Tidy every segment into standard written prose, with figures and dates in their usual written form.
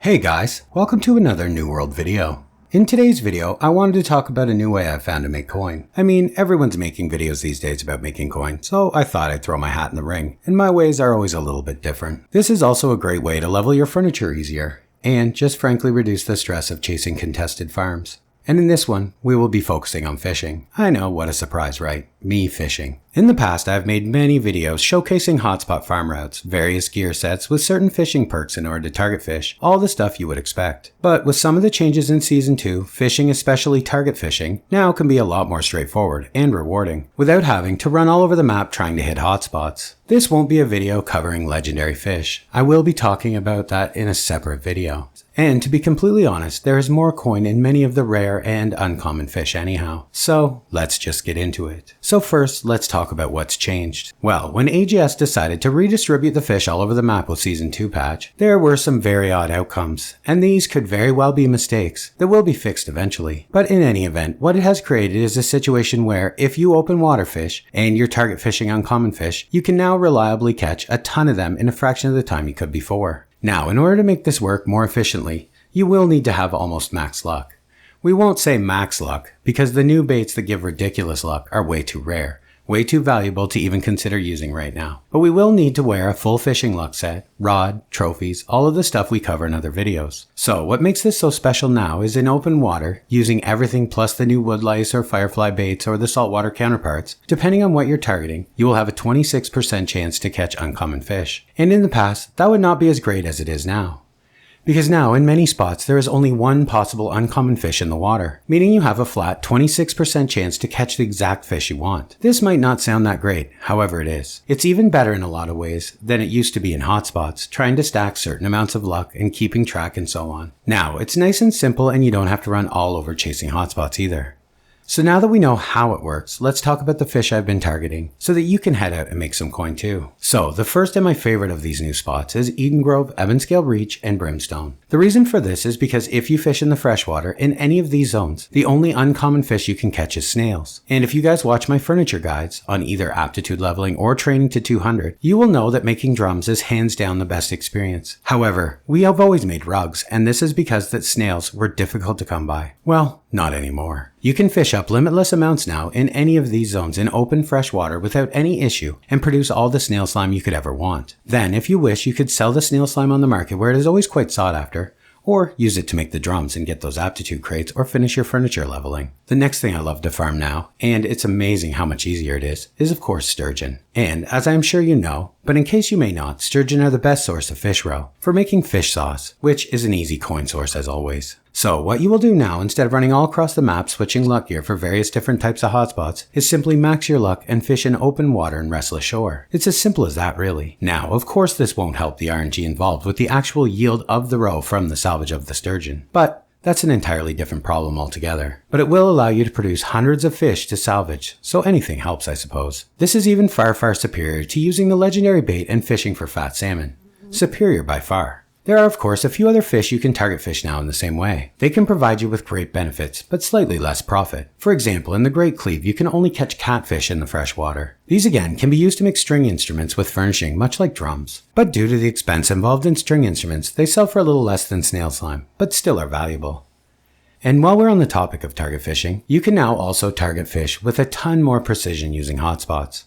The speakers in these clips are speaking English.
Hey guys, welcome to another New World video. In today's video, I wanted to talk about a new way I found to make coin. I mean, everyone's making videos these days about making coin, so I thought I'd throw my hat in the ring, and my ways are always a little bit different. This is also a great way to level your furniture easier, and just frankly reduce the stress of chasing contested farms. And in this one, we will be focusing on fishing. I know, what a surprise, right? Me fishing. In the past, I've made many videos showcasing hotspot farm routes, various gear sets with certain fishing perks in order to target fish, all the stuff you would expect. But with some of the changes in Season 2, fishing, especially target fishing, now can be a lot more straightforward and rewarding, without having to run all over the map trying to hit hotspots. This won't be a video covering legendary fish. I will be talking about that in a separate video. And to be completely honest, there is more coin in many of the rare and uncommon fish anyhow. So let's just get into it. So first, let's talk about what's changed. Well, when AGS decided to redistribute the fish all over the map with Season 2 patch, there were some very odd outcomes, and these could very well be mistakes that will be fixed eventually. But in any event, what it has created is a situation where if you open water fish and you're target fishing uncommon fish, you can now reliably catch a ton of them in a fraction of the time you could before. Now, in order to make this work more efficiently, you will need to have almost max luck. We won't say max luck, because the new baits that give ridiculous luck are way too rare, way too valuable to even consider using right now. But we will need to wear a full fishing luck set, rod, trophies, all of the stuff we cover in other videos. So what makes this so special now is in open water, using everything plus the new wood lice or firefly baits or the saltwater counterparts, depending on what you're targeting, you will have a 26% chance to catch uncommon fish. And in the past, that would not be as great as it is now. Because now, in many spots, there is only one possible uncommon fish in the water, meaning you have a flat 26% chance to catch the exact fish you want. This might not sound that great, however it is. It's even better in a lot of ways than it used to be in hotspots, trying to stack certain amounts of luck and keeping track and so on. Now, it's nice and simple and you don't have to run all over chasing hotspots either. So now that we know how it works, let's talk about the fish I've been targeting so that you can head out and make some coin too. So the first and my favorite of these new spots is Eden Grove, Ebonscale Reach, and Brimstone. The reason for this is because if you fish in the freshwater in any of these zones, the only uncommon fish you can catch is snails. And if you guys watch my furniture guides on either aptitude leveling or training to 200, you will know that making drums is hands down the best experience. However, we have always made rugs, and this is because that snails were difficult to come by. Well, not anymore. You can fish up limitless amounts now in any of these zones in open fresh water without any issue and produce all the snail slime you could ever want. Then, if you wish, you could sell the snail slime on the market where it is always quite sought after, or use it to make the drums and get those aptitude crates or finish your furniture leveling. The next thing I love to farm now, and it's amazing how much easier it is of course sturgeon. And as I'm sure you know, but in case you may not, sturgeon are the best source of fish roe for making fish sauce, which is an easy coin source as always. So what you will do now, instead of running all across the map switching luck gear for various different types of hotspots, is simply max your luck and fish in open water and restless shore. It's as simple as that really. Now, of course this won't help the RNG involved with the actual yield of the roe from the salvage of the sturgeon, but that's an entirely different problem altogether. But it will allow you to produce hundreds of fish to salvage, so anything helps I suppose. This is even far superior to using the legendary bait and fishing for fat salmon. Superior by far. There are of course a few other fish you can target fish now in the same way. They can provide you with great benefits, but slightly less profit. For example, in the Great Cleave you can only catch catfish in the fresh water. These again can be used to make string instruments with furnishing, much like drums. But due to the expense involved in string instruments, they sell for a little less than snail slime, but still are valuable. And while we're on the topic of target fishing, you can now also target fish with a ton more precision using hotspots.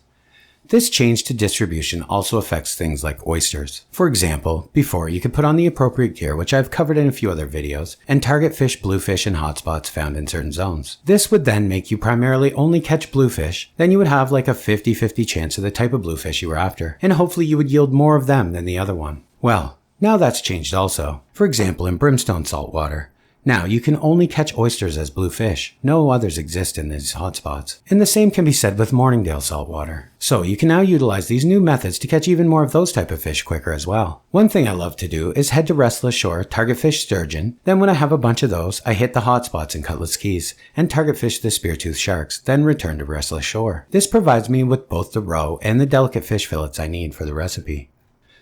This change to distribution also affects things like oysters. For example, before you could put on the appropriate gear, which I've covered in a few other videos, and target fish, bluefish, and hotspots found in certain zones. This would then make you primarily only catch bluefish, then you would have like a 50-50 chance of the type of bluefish you were after, and hopefully you would yield more of them than the other one. Well, now that's changed also. For example, in Brimstone saltwater, now you can only catch oysters as blue fish. No others exist in these hotspots. And the same can be said with Morningdale saltwater. So you can now utilize these new methods to catch even more of those type of fish quicker as well. One thing I love to do is head to Restless Shore, target fish sturgeon, then when I have a bunch of those, I hit the hotspots in Cutlass Keys and target fish the speartooth sharks, then return to Restless Shore. This provides me with both the roe and the delicate fish fillets I need for the recipe.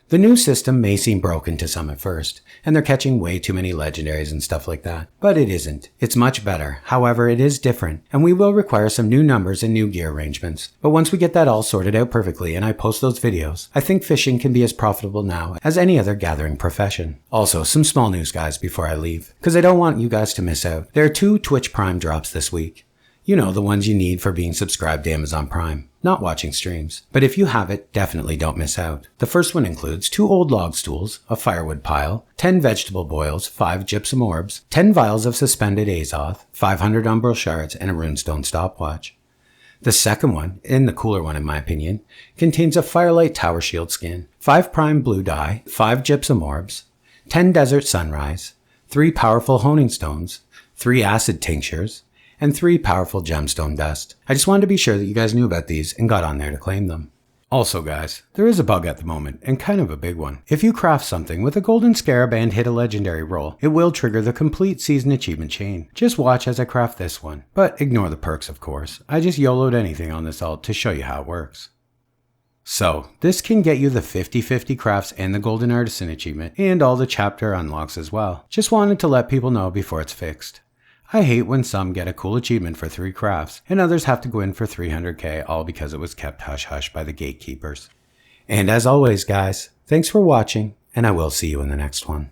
The new system may seem broken to some at first, and they're catching way too many legendaries and stuff like that. But it isn't. It's much better. However, it is different, and we will require some new numbers and new gear arrangements. But once we get that all sorted out perfectly and I post those videos, I think fishing can be as profitable now as any other gathering profession. Also, some small news guys before I leave, because I don't want you guys to miss out. There are 2 Twitch Prime drops this week. You know, the ones you need for being subscribed to Amazon Prime, not watching streams. But if you have it, definitely don't miss out. The first one includes 2 old log stools, a firewood pile, 10 vegetable boils, 5 gypsum orbs, 10 vials of suspended Azoth, 500 umbral shards, and a runestone stopwatch. The second one, and the cooler one in my opinion, contains a Firelight Tower Shield skin, 5 prime blue dye, 5 gypsum orbs, 10 desert sunrise, 3 powerful honing stones, 3 acid tinctures, and 3 powerful gemstone dust. I just wanted to be sure that you guys knew about these and got on there to claim them. Also guys, there is a bug at the moment, and kind of a big one. If you craft something with a golden scarab and hit a legendary roll, it will trigger the complete season achievement chain. Just watch as I craft this one. But ignore the perks of course. I just YOLO'd anything on this alt to show you how it works. So, this can get you the 50/50 crafts and the Golden Artisan achievement, and all the chapter unlocks as well. Just wanted to let people know before it's fixed. I hate when some get a cool achievement for 3 crafts, and others have to go in for 300k all because it was kept hush-hush by the gatekeepers. And as always guys, thanks for watching, and I will see you in the next one.